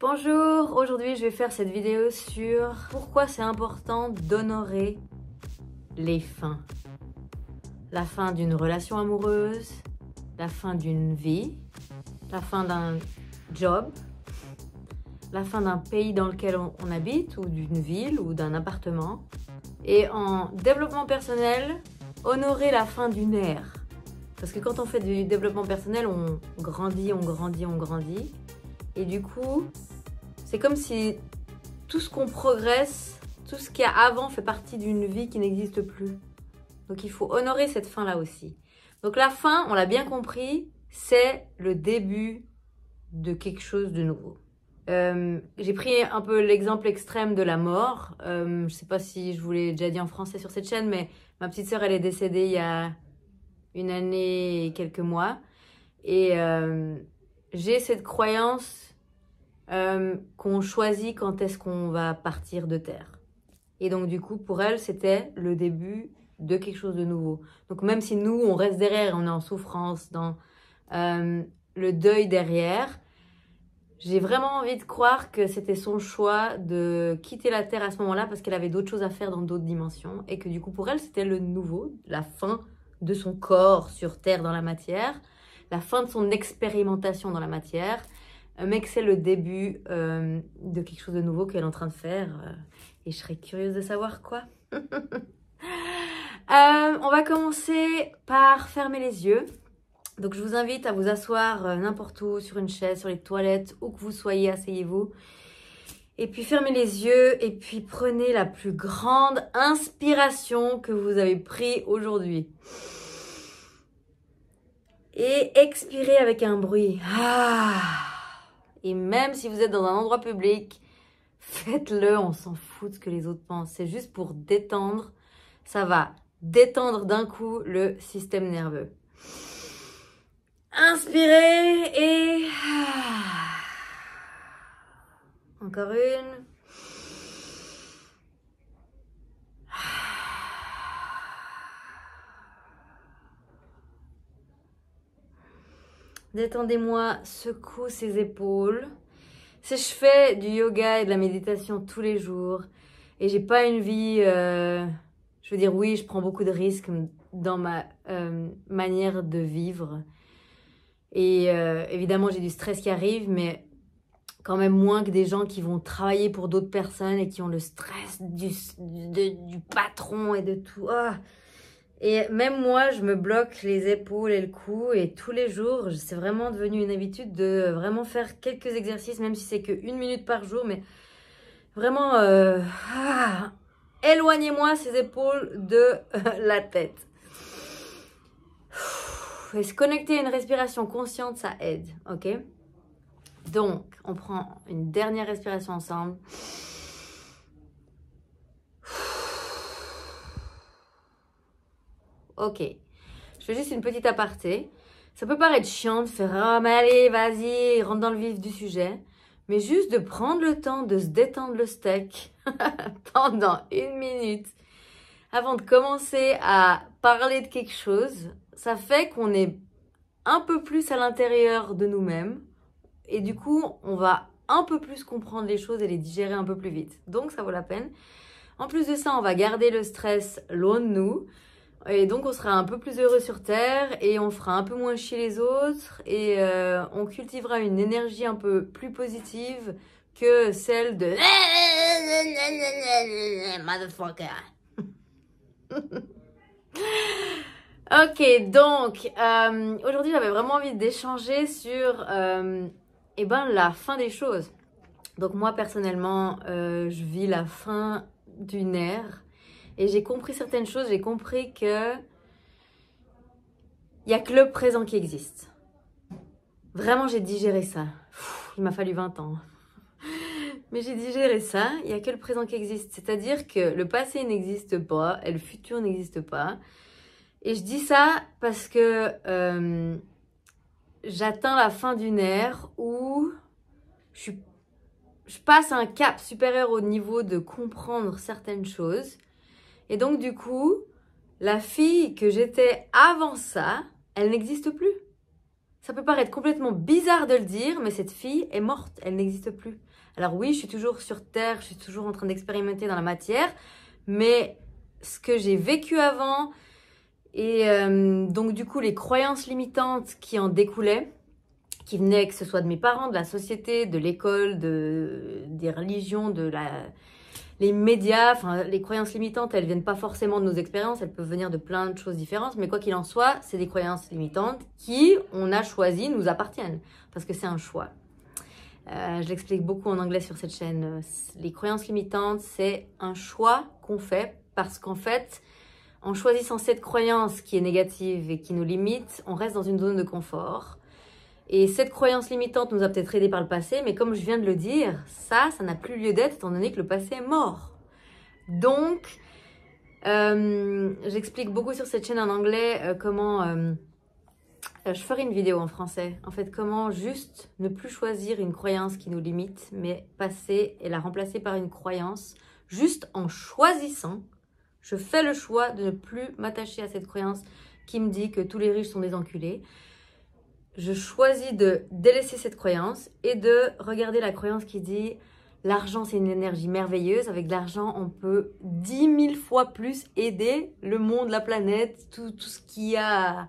Bonjour, aujourd'hui je vais faire cette vidéo sur pourquoi c'est important d'honorer les fins. La fin d'une relation amoureuse, la fin d'une vie, la fin d'un job, la fin d'un pays dans lequel on habite ou d'une ville ou d'un appartement. Et en développement personnel, honorer la fin d'une ère. Parce que quand on fait du développement personnel, on grandit. Et du coup, c'est comme si tout ce qu'on progresse, tout ce qu'il y a avant fait partie d'une vie qui n'existe plus. Donc il faut honorer cette fin-là aussi. Donc la fin, on l'a bien compris, c'est le début de quelque chose de nouveau. J'ai pris un peu l'exemple extrême de la mort. Je ne sais pas si je vous l'ai déjà dit en français sur cette chaîne, mais ma petite sœur, elle est décédée il y a une année et quelques mois. Et j'ai cette croyance qu'on choisit quand est-ce qu'on va partir de terre. Et donc du coup, pour elle, c'était le début de quelque chose de nouveau. Donc même si nous, on reste derrière, on est en souffrance, dans le deuil derrière, j'ai vraiment envie de croire que c'était son choix de quitter la terre à ce moment-là parce qu'elle avait d'autres choses à faire dans d'autres dimensions et que du coup, pour elle, c'était le nouveau, la fin de son corps sur terre dans la matière, la fin de son expérimentation dans la matière, mais que c'est le début de quelque chose de nouveau qu'elle est en train de faire. Et je serais curieuse de savoir quoi. On va commencer par fermer les yeux. Donc je vous invite à vous asseoir n'importe où, sur une chaise, sur les toilettes, où que vous soyez, asseyez-vous. Et puis fermez les yeux et puis prenez la plus grande inspiration que vous avez prise aujourd'hui. Et expirez avec un bruit. Et même si vous êtes dans un endroit public, faites-le, on s'en fout de ce que les autres pensent. C'est juste pour détendre. Ça va détendre d'un coup le système nerveux. Inspirez et... Encore une. Détendez-moi, secouez ses épaules. Si je fais du yoga et de la méditation tous les jours et j'ai pas une vie, je veux dire oui, je prends beaucoup de risques dans ma manière de vivre. Et évidemment, j'ai du stress qui arrive, mais quand même moins que des gens qui vont travailler pour d'autres personnes et qui ont le stress du patron et de tout. Et même moi, je me bloque les épaules et le cou et tous les jours, c'est vraiment devenu une habitude de vraiment faire quelques exercices, même si c'est que 1 minute par jour, mais vraiment, éloignez-moi ces épaules de la tête. Et se connecter à une respiration consciente, ça aide, ok? Donc, on prend une dernière respiration ensemble. Ok, je fais juste une petite aparté. Ça peut paraître chiant de faire « Ah, mais allez, vas-y, rentre dans le vif du sujet ». Mais juste de prendre le temps de se détendre le steak pendant 1 minute avant de commencer à parler de quelque chose, ça fait qu'on est un peu plus à l'intérieur de nous-mêmes. Et du coup, on va un peu plus comprendre les choses et les digérer un peu plus vite. Donc, ça vaut la peine. En plus de ça, on va garder le stress loin de nous. Et donc, on sera un peu plus heureux sur Terre et on fera un peu moins chier les autres et on cultivera une énergie un peu plus positive que celle de motherfucker. Ok, donc aujourd'hui, j'avais vraiment envie d'échanger sur la fin des choses. Donc moi, personnellement, je vis la fin d'une ère. Et j'ai compris certaines choses, j'ai compris que il n'y a que le présent qui existe. Vraiment, j'ai digéré ça. Il m'a fallu 20 ans. Mais j'ai digéré ça, il n'y a que le présent qui existe. C'est-à-dire que le passé n'existe pas et le futur n'existe pas. Et je dis ça parce que j'atteins la fin d'une ère où je passe un cap supérieur au niveau de comprendre certaines choses. Et donc, du coup, la fille que j'étais avant ça, elle n'existe plus. Ça peut paraître complètement bizarre de le dire, mais cette fille est morte, elle n'existe plus. Alors oui, je suis toujours sur Terre, je suis toujours en train d'expérimenter dans la matière, mais ce que j'ai vécu avant, et donc du coup les croyances limitantes qui en découlaient, qui venaient que ce soit de mes parents, de la société, de l'école, des religions, les médias, enfin les croyances limitantes, elles viennent pas forcément de nos expériences, elles peuvent venir de plein de choses différentes, mais quoi qu'il en soit, c'est des croyances limitantes qui, on a choisi, nous appartiennent, parce que c'est un choix. Je l'explique beaucoup en anglais sur cette chaîne. Les croyances limitantes, c'est un choix qu'on fait, parce qu'en fait, en choisissant cette croyance qui est négative et qui nous limite, on reste dans une zone de confort. Et cette croyance limitante nous a peut-être aidé par le passé, mais comme je viens de le dire, ça n'a plus lieu d'être étant donné que le passé est mort. Donc, j'explique beaucoup sur cette chaîne en anglais comment... je ferai une vidéo en français. En fait, comment juste ne plus choisir une croyance qui nous limite, mais passer et la remplacer par une croyance, juste en choisissant. Je fais le choix de ne plus m'attacher à cette croyance qui me dit que tous les riches sont des enculés. Je choisis de délaisser cette croyance et de regarder la croyance qui dit l'argent c'est une énergie merveilleuse, avec de l'argent on peut 10 000 fois plus aider le monde, la planète, tout ce qu'il y a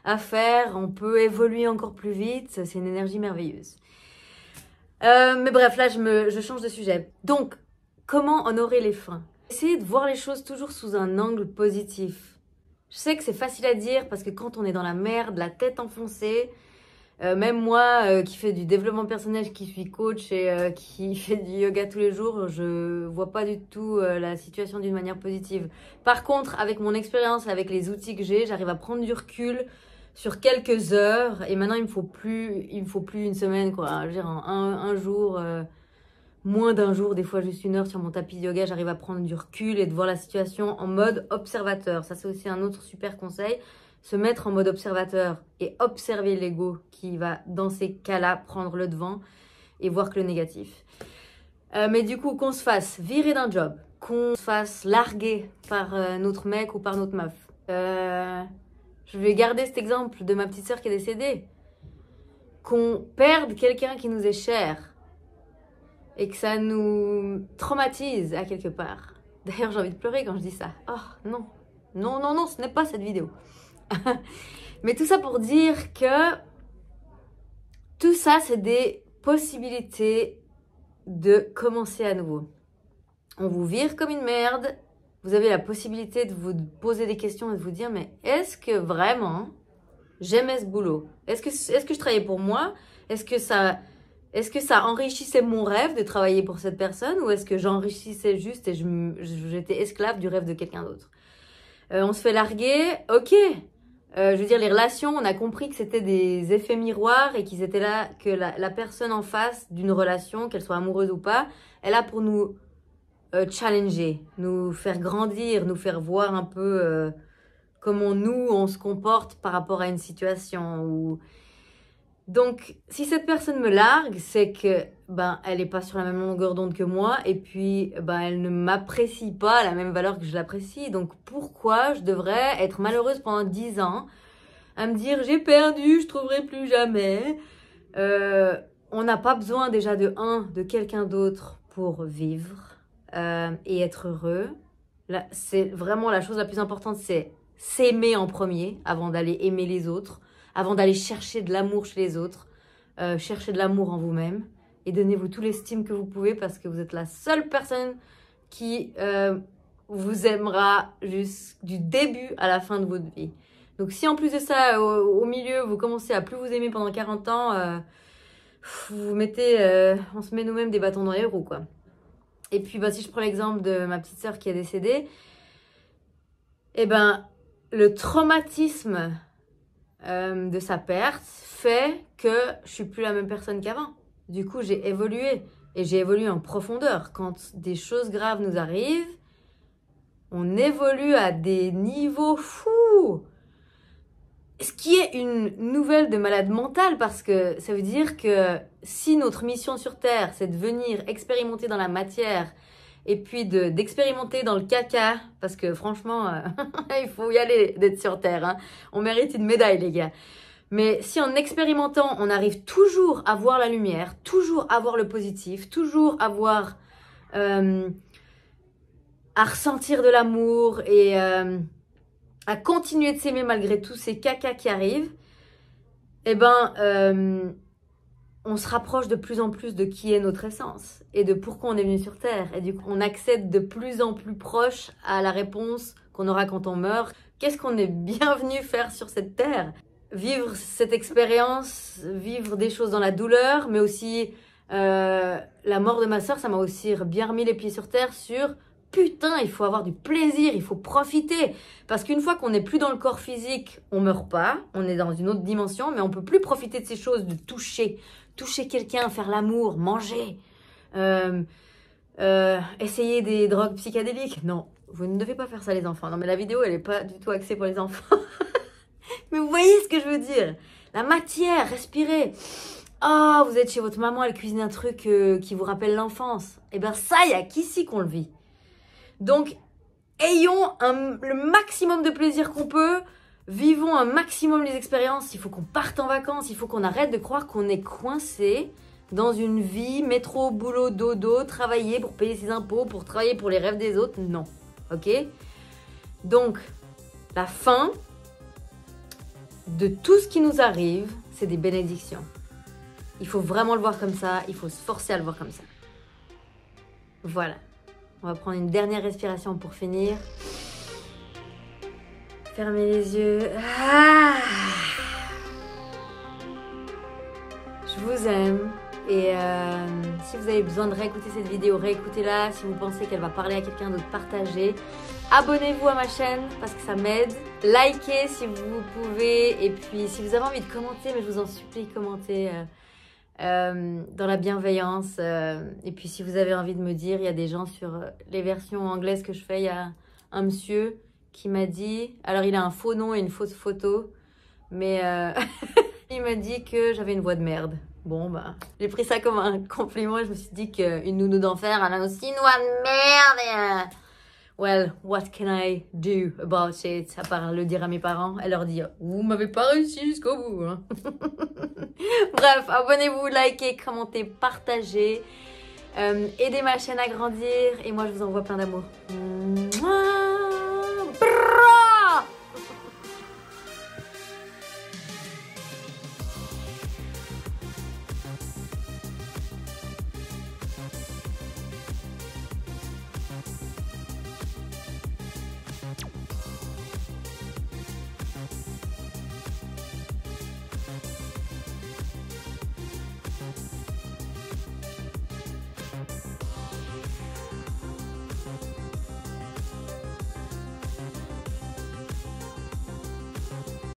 à faire, on peut évoluer encore plus vite, c'est une énergie merveilleuse. Mais bref, là je change de sujet. Donc, comment honorer les fins? Essayez de voir les choses toujours sous un angle positif. Je sais que c'est facile à dire parce que quand on est dans la merde, la tête enfoncée, même moi qui fais du développement personnel, qui suis coach et qui fait du yoga tous les jours, je vois pas du tout la situation d'une manière positive. Par contre, avec mon expérience, avec les outils que j'ai, j'arrive à prendre du recul sur quelques heures. Et maintenant, il me faut plus une semaine, quoi. Je veux dire, en un jour, moins d'un jour, des fois juste une heure sur mon tapis de yoga, j'arrive à prendre du recul et de voir la situation en mode observateur. Ça, c'est aussi un autre super conseil. Se mettre en mode observateur et observer l'ego qui va, dans ces cas-là, prendre le devant et voir que le négatif. Mais du coup, qu'on se fasse virer d'un job, qu'on se fasse larguer par notre mec ou par notre meuf. Je vais garder cet exemple de ma petite sœur qui est décédée. Qu'on perde quelqu'un qui nous est cher et que ça nous traumatise à quelque part. D'ailleurs, j'ai envie de pleurer quand je dis ça. Oh non, non, non, non, ce n'est pas cette vidéo. Mais tout ça pour dire que tout ça, c'est des possibilités de commencer à nouveau. On vous vire comme une merde. Vous avez la possibilité de vous poser des questions et de vous dire, mais est-ce que vraiment j'aimais ce boulot? Est-ce que je travaillais pour moi? Est-ce que ça enrichissait mon rêve de travailler pour cette personne? Ou est-ce que j'enrichissais juste et j'étais esclave du rêve de quelqu'un d'autre? On se fait larguer, ok. Je veux dire, les relations, on a compris que c'était des effets miroirs et qu'ils étaient là, que la personne en face d'une relation, qu'elle soit amoureuse ou pas, est là pour nous challenger, nous faire grandir, nous faire voir un peu comment on se comporte par rapport à une situation. Donc, si cette personne me largue, c'est que elle n'est pas sur la même longueur d'onde que moi et puis elle ne m'apprécie pas à la même valeur que je l'apprécie. Donc, pourquoi je devrais être malheureuse pendant 10 ans à me dire j'ai perdu, je trouverai plus jamais. On n'a pas besoin déjà de quelqu'un d'autre pour vivre et être heureux. Là, c'est vraiment la chose la plus importante, c'est s'aimer en premier avant d'aller aimer les autres. Avant d'aller chercher de l'amour chez les autres, cherchez de l'amour en vous-même et donnez-vous tout l'estime que vous pouvez parce que vous êtes la seule personne qui vous aimera du début à la fin de votre vie. Donc si en plus de ça, au milieu, vous commencez à plus vous aimer pendant 40 ans, vous mettez, on se met nous-mêmes des bâtons dans les roues, quoi. Et puis si je prends l'exemple de ma petite sœur qui est décédée, le traumatisme de sa perte fait que je suis plus la même personne qu'avant. Du coup, j'ai évolué et j'ai évolué en profondeur. Quand des choses graves nous arrivent, on évolue à des niveaux fous. Ce qui est une nouvelle de malade mental parce que ça veut dire que si notre mission sur Terre, c'est de venir expérimenter dans la matière et puis d'expérimenter dans le caca, parce que franchement, il faut y aller d'être sur Terre. Hein. On mérite une médaille, les gars. Mais si en expérimentant, on arrive toujours à voir la lumière, toujours à voir le positif, toujours à voir, à ressentir de l'amour et à continuer de s'aimer malgré tous ces cacas qui arrivent, eh ben, on se rapproche de plus en plus de qui est notre essence et de pourquoi on est venu sur Terre. Et du coup, on accède de plus en plus proche à la réponse qu'on aura quand on meurt. Qu'est-ce qu'on est bienvenu faire sur cette Terre? Vivre cette expérience, vivre des choses dans la douleur, mais aussi la mort de ma sœur, ça m'a aussi bien remis les pieds sur terre sur putain, il faut avoir du plaisir, il faut profiter. Parce qu'une fois qu'on n'est plus dans le corps physique, on meurt pas, on est dans une autre dimension, mais on peut plus profiter de ces choses, de toucher quelqu'un, faire l'amour, manger, essayer des drogues psychédéliques. Non, vous ne devez pas faire ça les enfants. Non mais la vidéo, elle est pas du tout axée pour les enfants. Mais vous voyez ce que je veux dire? La matière, respirez. Oh, vous êtes chez votre maman, elle cuisine un truc qui vous rappelle l'enfance. Eh bien ça, il n'y a qu'ici qu'on le vit. Donc, ayons le maximum de plaisir qu'on peut. Vivons un maximum les expériences. Il faut qu'on parte en vacances. Il faut qu'on arrête de croire qu'on est coincé dans une vie, métro, boulot, dodo, travailler pour payer ses impôts, pour travailler pour les rêves des autres. Non. Ok? Donc, la fin de tout ce qui nous arrive, c'est des bénédictions. Il faut vraiment le voir comme ça. Il faut se forcer à le voir comme ça. Voilà. On va prendre une dernière respiration pour finir. Fermez les yeux. Ah, je vous aime. Et si vous avez besoin de réécouter cette vidéo, réécoutez-la. Si vous pensez qu'elle va parler à quelqu'un d'autre, partagez. Abonnez-vous à ma chaîne parce que ça m'aide. Likez si vous pouvez. Et puis si vous avez envie de commenter, mais je vous en supplie, commentez dans la bienveillance. Et puis si vous avez envie de me dire, il y a des gens sur les versions anglaises que je fais. Il y a un monsieur qui m'a dit, alors il a un faux nom et une fausse photo, mais il m'a dit que j'avais une voix de merde. Bon, bah, j'ai pris ça comme un compliment et je me suis dit qu'une nounou d'enfer, elle a aussi une voix de merde. Well, what can I do about it? À part le dire à mes parents et leur dire, vous m'avez pas réussi jusqu'au bout. Hein. Bref, abonnez-vous, likez, commentez, partagez. Aidez ma chaîne à grandir et moi je vous envoie plein d'amour.